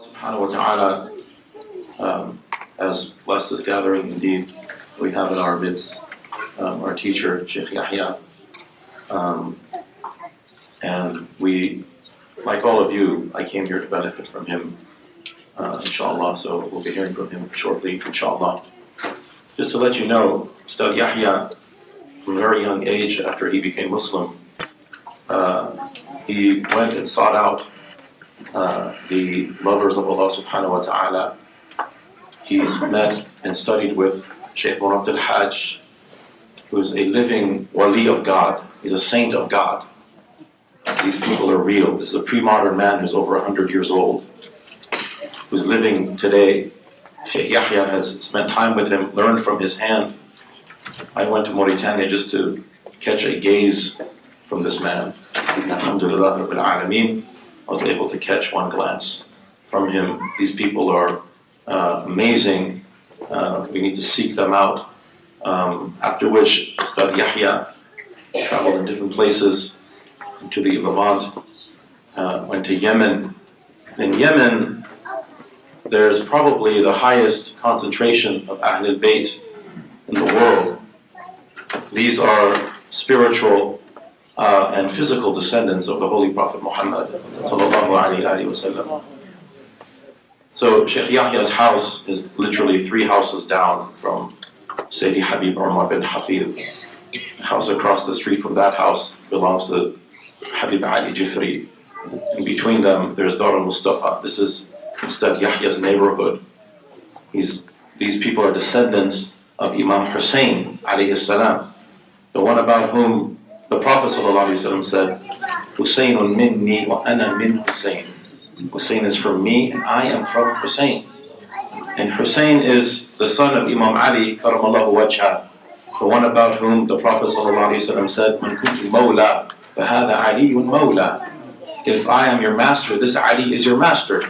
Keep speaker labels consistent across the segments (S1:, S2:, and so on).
S1: Subhanahu wa ta'ala has blessed this gathering indeed. We have in our midst our teacher, Shaykh Yahya. And we, like all of you, I came here to benefit from him, inshallah, so we'll be hearing from him shortly, inshallah. Just to let you know, Ustadh Yahya, from a very young age after he became Muslim, he went and sought out the lovers of Allah subhanahu wa ta'ala. He's met and studied with Shaykh al-Hajj, who is a living wali of God. He's a saint of God. These people are real. This is a pre-modern man who's over 100 years old, who's living today. Shaykh Yahya has spent time with him, learned from his hand. I went to Mauritania just to catch a gaze from this man. Alhamdulillah Rabbil Alameen. I was able to catch one glance from him. These people are amazing. We need to seek them out. After which, Ustadh Yahya traveled in different places, to the Levant, went to Yemen. In Yemen, there's probably the highest concentration of Ahlul Bayt in the world. These are spiritual and physical descendants of the Holy Prophet Muhammad sallallahu alaihi wasallam. So Shaykh Yahya's house is literally 3 houses down from Sayyidi Habib Umar bin Hafid. The house across the street from that house belongs to Habib Ali Jifri. In between them, there's Dar al-Mustafa. This is Ustadh Yahya's neighborhood. These people are descendants of Imam Hussein alayhi salam, the one about whom the Prophet ﷺ said, Husaynun minni wa ana min Hussein. Hussein is from me and I am from Hussein. And Hussein is the son of Imam Ali karamallahu wajha, the one about whom the Prophet ﷺ said, Man kuntu mawla, fahada aliyun mawla. If I am your master, this Ali is your master.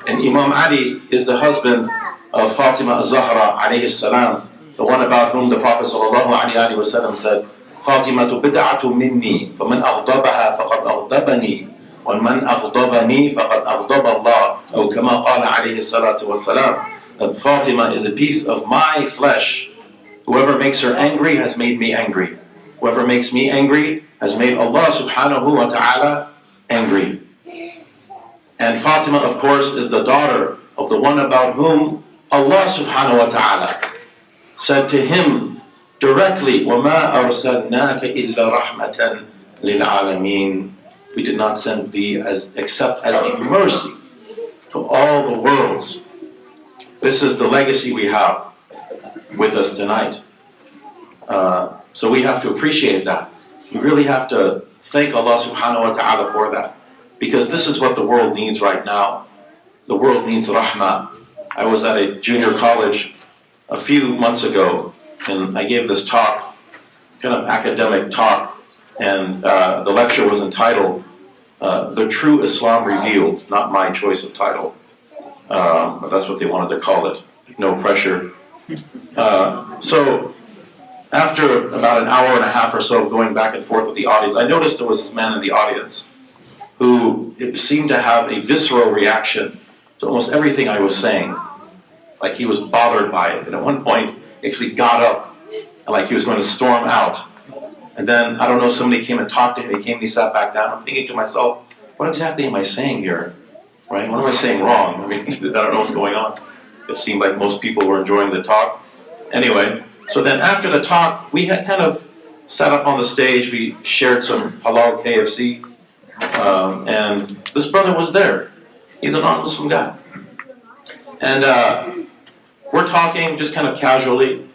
S1: And Imam Ali is the husband of Fatima az-Zahra alayhi salam, the one about whom the Prophet ﷺ said, فاطمة بدعة مني فمن أغضبها فقد أغضبني ومن أغضبني فقد أغضب الله أو كما قال عليه الصلاة والسلام. That Fatima is a piece of my flesh. Whoever makes her angry has made me angry. Whoever makes me angry has made Allah subhanahu wa ta'ala angry. And Fatima, of course, is the daughter of the one about whom Allah subhanahu wa ta'ala said to him directly, وَمَا أَرْسَلْنَاكَ إِلَّا رَحْمَةً لِلْعَالَمِينَ. We did not send thee except as a mercy to all the worlds. This is the legacy we have with us tonight. So we have to appreciate that. We really have to thank Allah subhanahu wa ta'ala for that. Because this is what the world needs right now. The world needs Rahma. I was at a junior college a few months ago, and I gave this talk, kind of academic talk, and the lecture was entitled, The True Islam Revealed, not my choice of title, but that's what they wanted to call it, no pressure. So after about an hour and a half or so of going back and forth with the audience, I noticed there was this man in the audience who seemed to have a visceral reaction to almost everything I was saying. Like he was bothered by it, and at one point he actually got up and like he was going to storm out. And then, I don't know, somebody came and talked to him, he came and he sat back down. I'm thinking to myself, what exactly am I saying here? Right? What am I saying wrong? I mean, I don't know what's going on. It seemed like most people were enjoying the talk. Anyway, so then after the talk, we had kind of sat up on the stage, we shared some halal KFC, and this brother was there. He's a non-Muslim guy. And we're talking just kind of casually,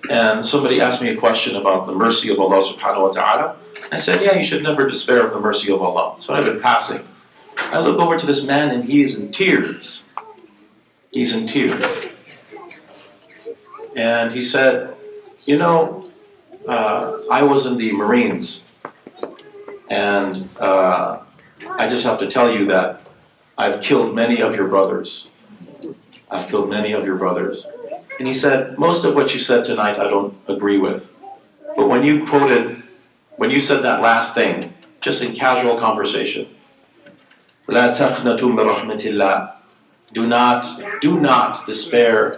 S1: and somebody asked me a question about the mercy of Allah subhanahu wa ta'ala. I said, yeah, you should never despair of the mercy of Allah. So I've been passing. I look over to this man and he's in tears. He's in tears. And he said, you know, I was in the Marines, and I just have to tell you that I've killed many of your brothers. I've killed many of your brothers. And he said, most of what you said tonight I don't agree with. But when you said that last thing, just in casual conversation, لا تقنطوا من رحمة الله. Do not despair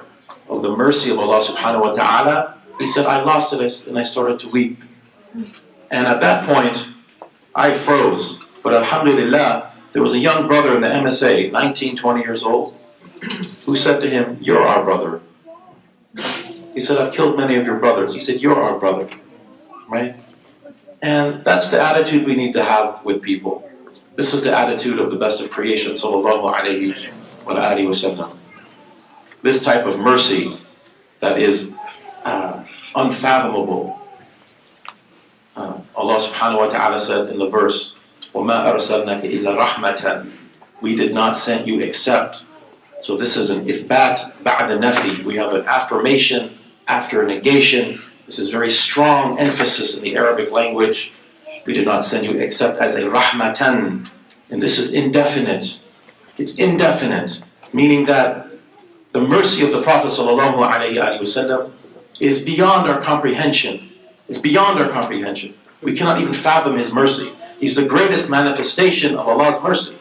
S1: of the mercy of Allah subhanahu wa ta'ala. He said, I lost it and I started to weep. And at that point, I froze. But alhamdulillah, there was a young brother in the MSA, 19, 20 years old, who said to him, you're our brother. He said, I've killed many of your brothers. He said, you're our brother. Right? And that's the attitude we need to have with people. This is the attitude of the best of creation, sallallahu alayhi wa alihi wa sallam. This type of mercy that is unfathomable. Allah subhanahu wa ta'ala said in the verse, وَمَا أَرْسَلْنَاكَ إِلَّا رَحْمَةً. We did not send you except. So this is an ifbat ba'da nafi. We have an affirmation after a negation. This is very strong emphasis in the Arabic language. We did not send you except as a rahmatan. And this is indefinite. It's indefinite, meaning that the mercy of the Prophet sallallahu alaihi wasallam is beyond our comprehension. It's beyond our comprehension. We cannot even fathom his mercy. He's the greatest manifestation of Allah's mercy.